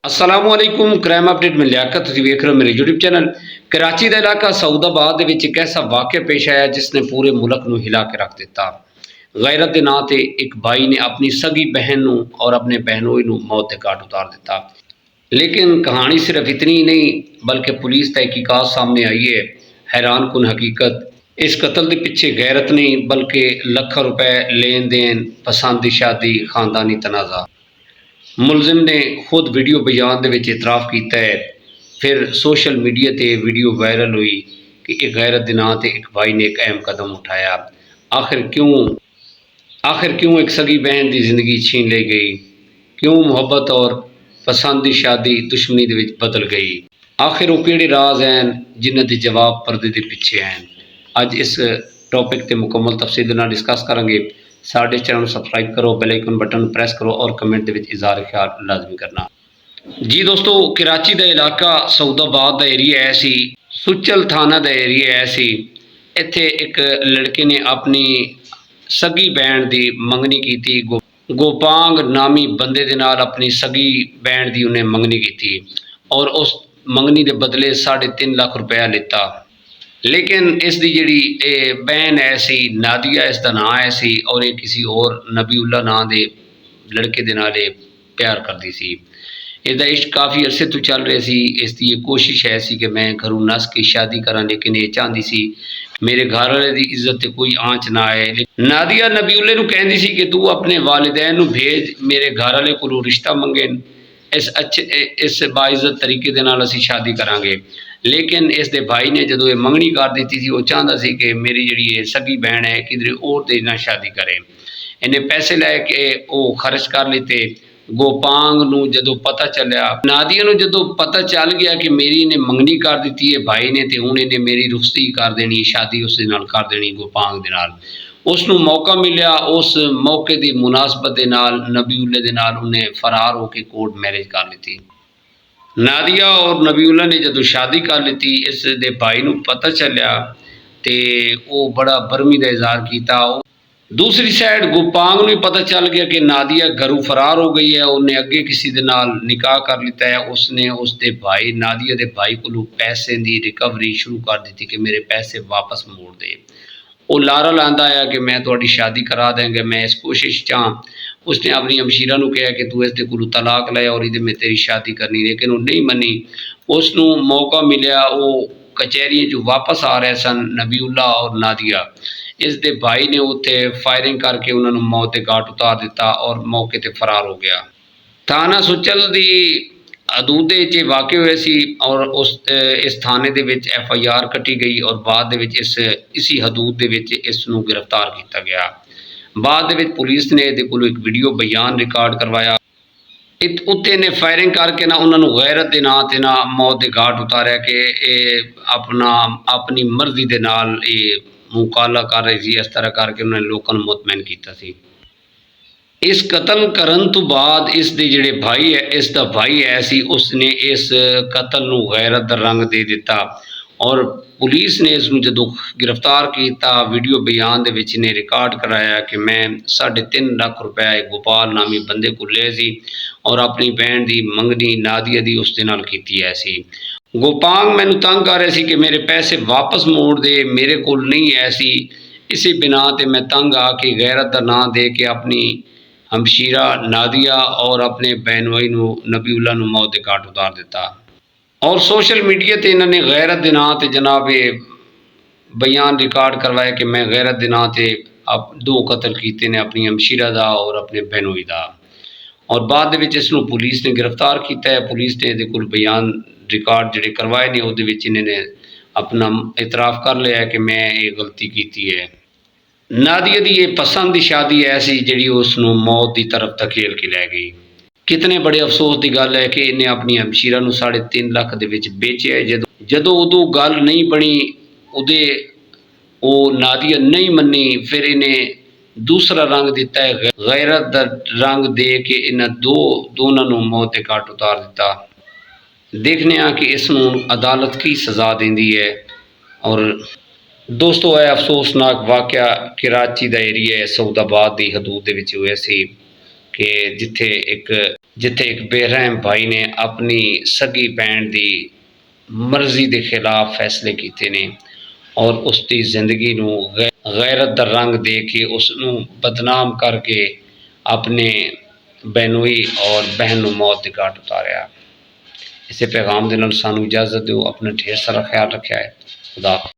असलामुअलैकुम crime update में लियाकत तुसीं वेख रहे हो मेरे यूट्यूब चैनल। कराची का इलाका सऊदाबाद दे विच एक ऐसा वाक़या पेश आया जिसने पूरे मुल्क नूं हिला के रख दिता। गैरत के नां ते एक भाई ने अपनी सगी बहन नूं और अपने बहनोई नूं मौत के घाट उतार दिता। लेकिन कहानी सिर्फ इतनी ही नहीं बल्कि पुलिस तहकीकात सामने आई है। हैरान कुन हकीकत, इस कत्ल के पीछे गैरत नहीं बल्कि लाखों रुपए लेन देन, पसंद की शादी, खानदानी तनाज़ा। मुलजिम ने खुद वीडियो बयान दे विच इतराफ़ किया है। फिर सोशल मीडिया ते वीडियो वायरल हुई कि एक गैरत दे नां ते एक भाई ने एक अहम कदम उठाया। आखिर क्यों एक सगी बहन की जिंदगी छीन ली गई? क्यों मुहब्बत और पसंद की शादी दुश्मनी दे विच बदल गई? आखिर वो किहड़े राज हैं जिन्हां दे जवाब पर्दे के पीछे हैं? अज इस टॉपिक ते मुकम्मल तफसील नाल डिस्कस करांगे। साडे चैनल सबसक्राइब करो, बेल आइकन बटन प्रेस करो और कमेंट दे विच इज़हार ख्याल लाजमी करना। जी दोस्तों, कराची का इलाका सऊदाबाद का एरिया है सी, सुचल थाना का एरिया है सी। इत्थे एक लड़के ने अपनी सगी बहन की मंगनी की थी। गोपांग नामी बंदे दे नाल अपनी सगी बहन की उन्हें मंगनी की थी और उस मंगनी के बदले 3.5 लाख रुपया लिता। लेकिन इसकी जी बहन है सी नादिया, इसका नाम है सी और ये किसी और नबीउल्ला नाम के लड़के दे नाल प्यार करती सी। इसका इश्क काफ़ी अरसे तो चल रहे सी। इसकी ये कोशिश है सी कि मैं घरों नस के शादी करा, लेकिन ये चाहती सी मेरे घर वाले की इज्जत ते कोई आँच ना आए। नादिया नबीउल्ले नूं कहंदी सी कि तू अपने वालिदैन नूं भेज, मेरे घर वाले कोलों रिश्ता मंगे, इस बाइज्जत तरीके दे नाल असीं शादी करांगे। लेकिन इसके भाई ने जो ये मंगनी कर दी सी, वो चाहता सी कि मेरी जी सगी बहन है किधरे और दे ना शादी करे। इन्हें पैसे लैके वो खर्च कर लेते। गोपांग नूं जदों पता चलिया, नादिया नूं जदों पता चल गया कि मेरी इन्हें मंगनी कर दी है भाई ने, तो हुण इन्हें मेरी रुखसती कर देनी, शादी उस नाल कर देनी गोपांग दे नाल। उसनूं मौका मिलिया, उस मौके की मुनासबत दे नाल नबीउल्ले दे नाल उन्हें फरार होकर कोर्ट मैरिज कर ली। नादिया और नबीउल्ला ने जदों शादी कर ली, इस दे भाई नूं पता चलिया तो वो बड़ा बरमी का इजहार किया। दूसरी साइड गोपांग नूं पता चल गया कि नादिया घरों फरार हो गई है, उन्हें अगे किसी दे नाल निकाह कर लिता है। उसने उसके भाई नादिया के भाई को पैसे की रिकवरी शुरू कर दी कि मेरे पैसे वापस मोड़ दे। वो लारा लांदा है कि मैं थोड़ी शादी करा देंगे, मैं इस कोशिश चाह। उसने अपनी हमशीरा नूं कहा कि तू इसके को तलाक ले और इहदे में तेरी शादी करनी, लेकिन वो नहीं मनी। उसनूं मौका मिलिया, वो कचहरी जो वापस आ रहे सन नबीउल्ला और नादिया, इसके भाई ने उत्थे फायरिंग करके उन्होंने मौत के घाट उतार दिता और मौके ते फरार हो गया। थाना सुचल की हदूद च वाक़े हुए सी और इस थाने दे विच FIR कटी गई और बाद दे विच इसी हदूद दे विच इसनूं गिरफ्तार किया गया। बाद दे विच पुलिस ने इहदे कोलों एक वीडियो बयान रिकॉर्ड करवाया। उत्ते ने फायरिंग करके ना उन्होंने गैरत के नां ते ना मौत के घाट उतारिया कि अपनी मर्जी के नाल मुकाला कर रही थी। इस तरह करके उन्होंने लोगों को मुतमैन किया सी। इस कतल करन तो बाद इसके जिहड़े भाई है, इसका भाई है सी, उसने इस कतल नूं गैरत दा रंग दे दिता और पुलिस ने इसनूं जदों गिरफ्तार किया, वीडियो बयान दे विच ने रिकॉर्ड कराया कि मैं 3.5 लाख रुपया एक गोपाल नामी बंदे को ले सी और अपनी बहन की मंगनी नादिया की उसके नाल कीती है सी। गोपांग मैनू तंग कर रहे सी कि मेरे पैसे वापस मोड़ दे, मेरे को नहीं है सी। इसी बिना ते मैं तंग आके गैरत का नां दे के अपनी हमशीरा नादिया और अपने बहनोई नूं नबीउल्ला नूं मौत के घाट उतार दिता। और सोशल मीडिया ते इन्होंने गैरत के नां ते जनाब बयान रिकॉर्ड करवाया कि मैं गैरत के नां ते 2 कतल किए ने, अपनी हमशीरा का और अपने बहनोई का। और बाद दे विच इसनूं पुलिस ने गिरफ्तार किया है। पुलिस ने इहदे कोल बयान रिकॉर्ड जिहड़े करवाए ने, उहदे विच इन्होंने अपना इतराफ़ कर लिया कि मैं ये गलती की है। नादिया की ये पसंद की शादी ऐसी जिहड़ी उसनूं मौत की तरफ धकेल के लै गई। कितने बड़े अफसोस की गल है कि इन्हें अपनी हमशीरा नूं 3.5 लाख दे विच बेचिया। जदों उदों गल नहीं बनी, उदे वो नादिया नहीं मनी, फिर इन्हें दूसरा रंग दिता है, गैरत दा रंग दे के इन्हां दोनों नूं मौत के घाट उतार दिता। देखने कि इसनूं अदालत की सज़ा देंदी है। और दोस्तों, यह अफसोसनाक वाक़या कराची का एरिया है सऊदाबाद की हदूद दे विच होया सी कि जिथे एक बेरहम भाई ने अपनी सगी भैन की मर्जी के खिलाफ फैसले किए ने और उसकी जिंदगी नूं गैरत का रंग दे के उसनूं बदनाम करके अपने बहनोई और बहन नूं मौत की घाट उतारिया। इसे पैगाम के नाल सानूं इजाजत दो। अपना ढेर सारा ख्याल रखा है। खुदा।